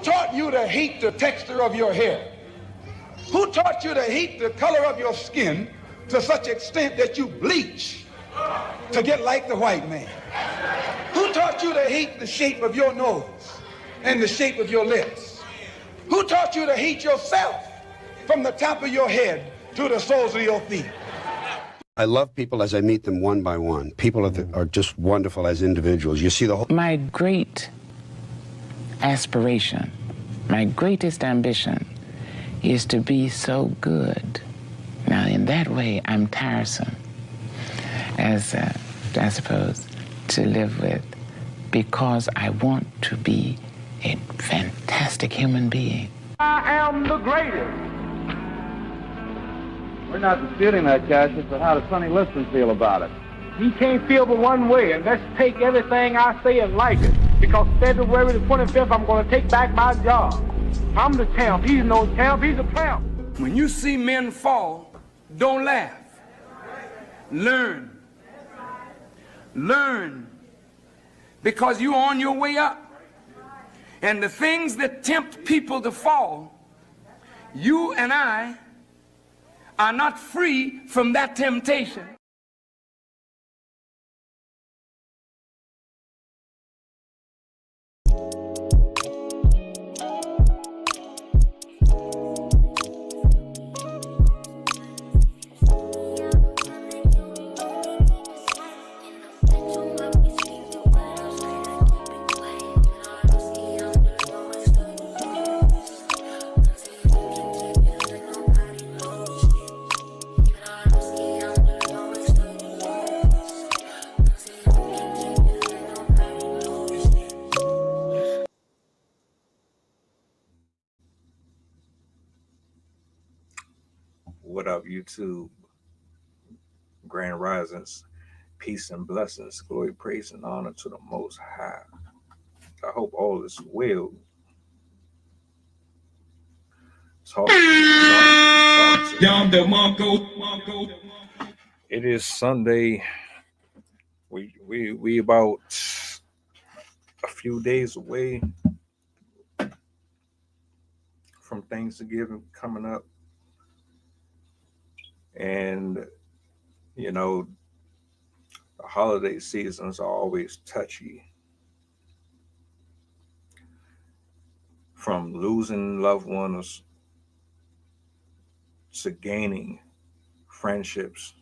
taught you to hate the texture of your hair? Who taught you to hate the color of your skin to such extent that you bleach to get like the white man? Who taught you to hate the shape of your nose and the shape of your lips? Who taught you to hate yourself from the top of your head to the soles of your feet? I love people as I meet them one by one. People are just wonderful as individuals. You see the whole... My great aspiration, my greatest ambition is to be so good. Now, in that way, I'm tiresome, as I suppose, to live with, because I want to be a fantastic human being. I am the greatest. We're not disputing that, Cassius, but how does Sonny Liston feel about it? He can't feel but one way, and let's take everything I say and like it. Because February the 25th, I'm going to take back my job. I'm the champ. He's no champ. He's a tramp. When you see men fall, don't laugh. Learn. Learn. Because you're on your way up. And the things that tempt people to fall, you and I are not free from that temptation. What up, YouTube? Grand risings, peace and blessings, glory, praise, and honor to the Most High. I hope all is well. Talk. It is Sunday. We about a few days away from Thanksgiving coming up. And, you know, the holiday seasons are always touchy. From losing loved ones to gaining friendships.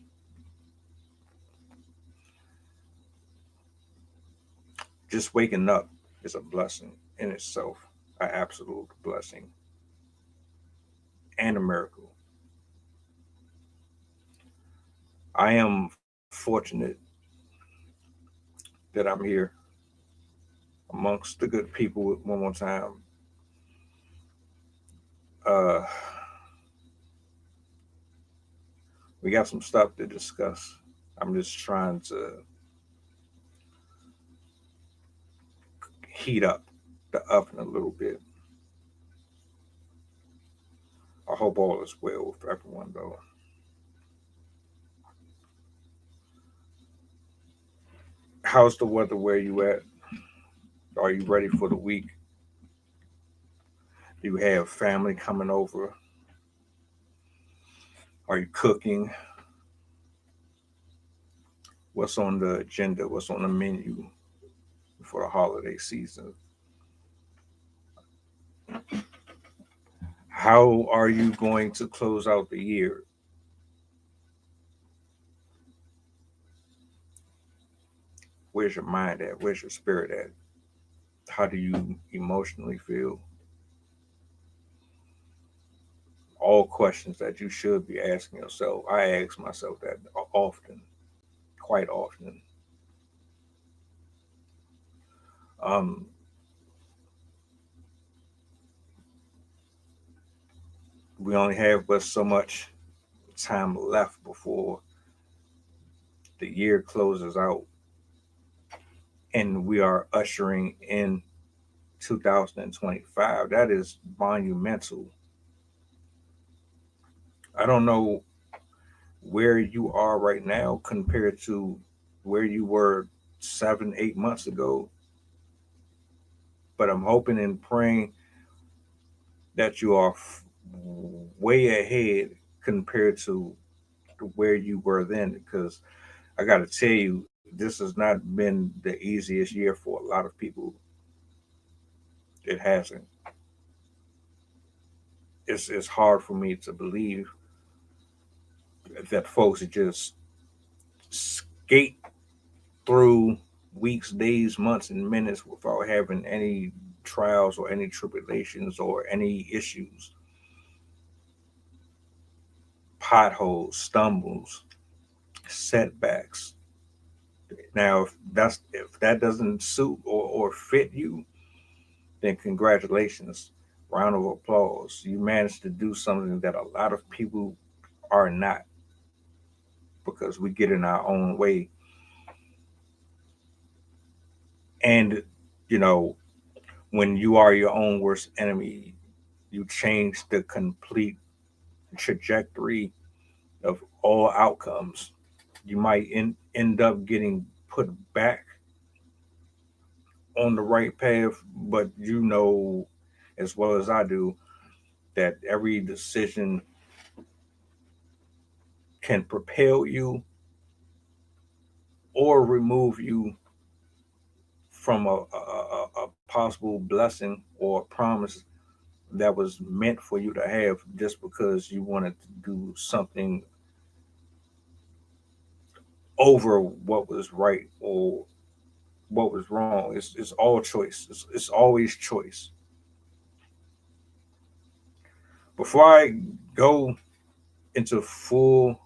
Just waking up is a blessing in itself, an absolute blessing and a miracle. I am fortunate that I'm here amongst the good people one more time. We got some stuff to discuss. I'm just trying to heat up the oven a little bit. I hope all is well with everyone, though. How's the weather where you at? Are you ready for the week? Do you have family coming over? Are you cooking? What's on the agenda? What's on the menu for the holiday season? How are you going to close out the year? Where's your mind at? Where's your spirit at? How do you emotionally feel? All questions that you should be asking yourself. I ask myself that often, quite often. We only have but so much time left before the year closes out. And we are ushering in 2025. That is monumental. I don't know where you are right now compared to where you were 7-8 months ago, but I'm hoping and praying that you are way ahead compared to where you were then. Because I got to tell you, this has not been the easiest year for a lot of people. It hasn't. It's hard for me to believe that folks just skate through weeks, days, months, and minutes without having any trials or any tribulations or any issues, potholes, stumbles, setbacks. Now, if that doesn't suit or fit you, then congratulations, round of applause. You managed to do something that a lot of people are not, because we get in our own way. And you know, when you are your own worst enemy, you change the complete trajectory of all outcomes. You might end up getting put back on the right path, but you know as well as I do that every decision can propel you or remove you from a possible blessing or promise that was meant for you to have, just because you wanted to do something over what was right or what was wrong. It's all choice. It's always choice. Before I go into full,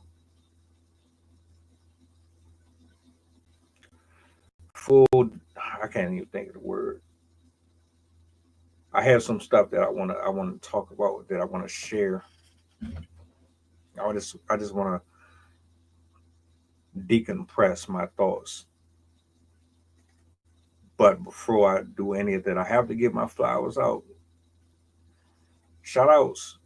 I can't even think of the word. I have some stuff that I want to talk about, that I want to share. I just want to decompress my thoughts. But before I do any of that, I have to give my flowers out. Shout outs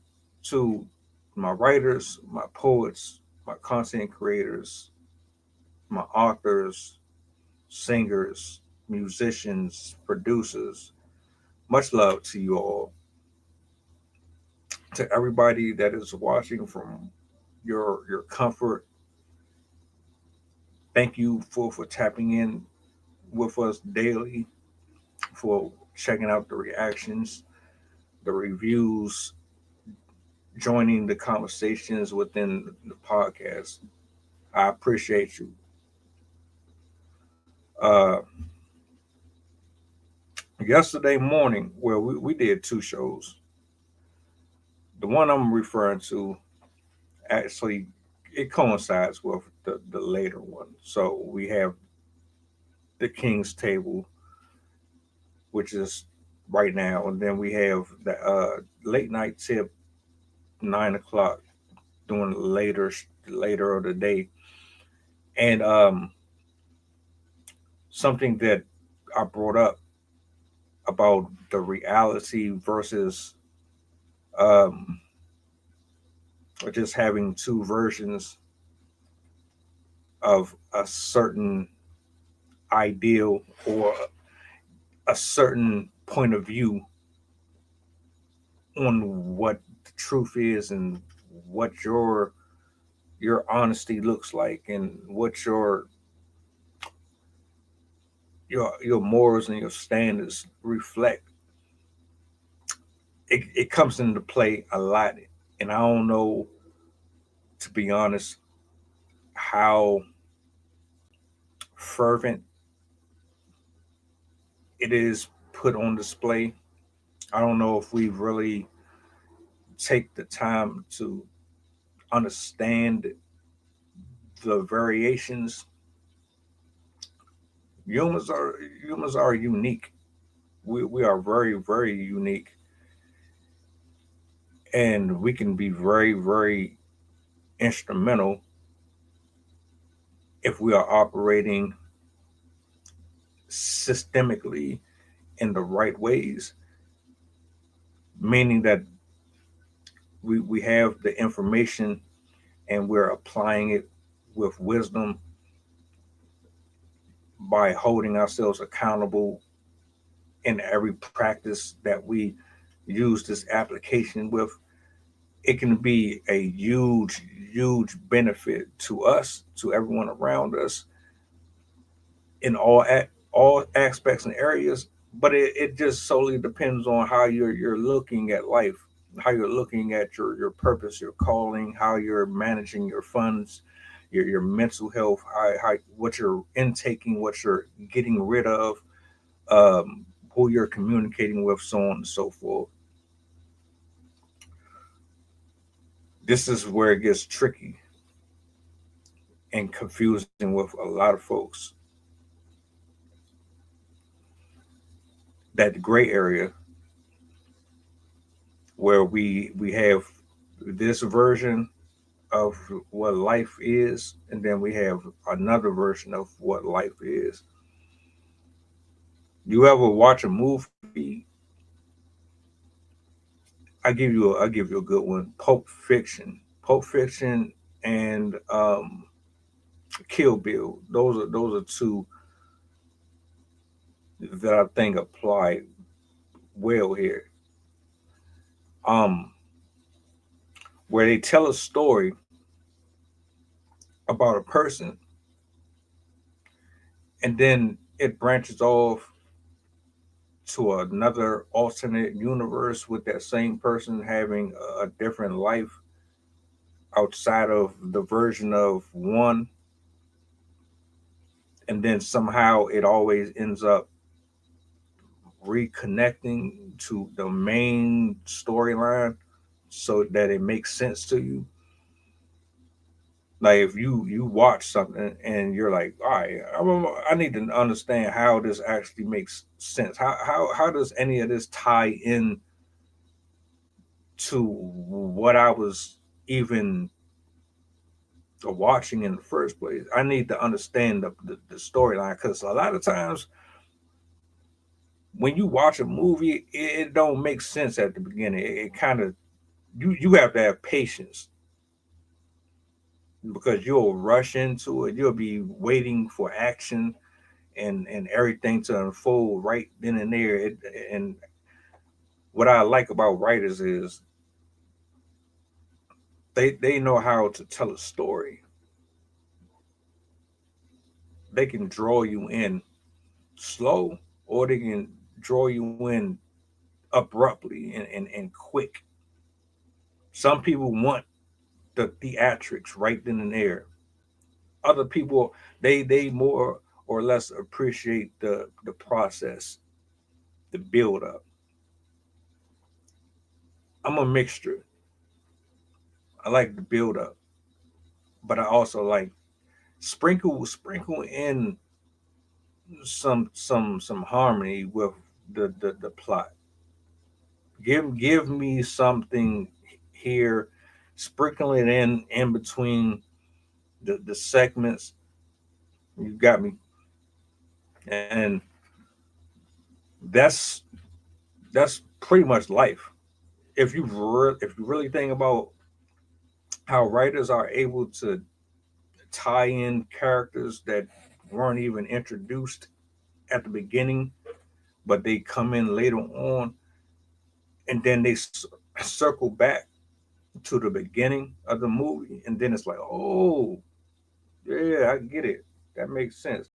to my writers, my poets, my content creators, my authors, singers, musicians, producers. Much love to you all. To everybody that is watching from your comfort, thank you for tapping in with us daily, for checking out the reactions, the reviews, joining the conversations within the podcast. I appreciate you. Uh, Yesterday morning, well, we did two shows. The one I'm referring to, actually, it coincides with the later one. So we have the King's Table, which is right now, and then we have the late night tip, 9 o'clock, doing later of the day, and something that I brought up about the reality versus um, just having two versions of a certain ideal or a certain point of view on what the truth is, and what your honesty looks like, and what your morals and your standards reflect. It comes into play a lot, and I don't know, to be honest, how fervent it is put on display. I don't know if we really take the time to understand the variations. Humans are unique. We are very unique, and we can be very instrumental if we are operating systemically in the right ways, meaning that we have the information and we're applying it with wisdom, by holding ourselves accountable in every practice that we use this application with, it can be a huge, huge benefit to us, to everyone around us, in all aspects and areas. But it just solely depends on how you're looking at life, how you're looking at your purpose, your calling, how you're managing your funds, your mental health, how what you're intaking, what you're getting rid of, who you're communicating with, so on and so forth. This is where it gets tricky and confusing with a lot of folks. That gray area where we have this version of what life is, and then we have another version of what life is. You ever watch a movie? I give you a good one. Pulp Fiction, and Kill Bill. Those are two that I think apply well here. Um, where they tell a story about a person, and then it branches off to another alternate universe with that same person having a different life outside of the version of one, and then somehow it always ends up reconnecting to the main storyline so that it makes sense to you. Like if you watch something and you're like, all right, I need to understand how this actually makes sense. How does any of this tie in to what I was even watching in the first place? I need to understand the storyline, because a lot of times when you watch a movie, it don't make sense at the beginning. It kind of, you have to have patience, because you'll rush into it. You'll be waiting for action and everything to unfold right then and there. And what I like about writers is they know how to tell a story. They can draw you in slow, or they can draw you in abruptly and quick. Some people want the theatrics right then and there. Other people, they more or less appreciate the process, the build up. I'm a mixture. I like the build up, but I also like sprinkle in some harmony with the plot. Give me something here, sprinkle it in between the segments. You got me. And that's that's pretty much life. If you really think about how writers are able to tie in characters that weren't even introduced at the beginning, but they come in later on, and then they circle back to the beginning of the movie, and then it's like, oh, yeah, I get it. That makes sense.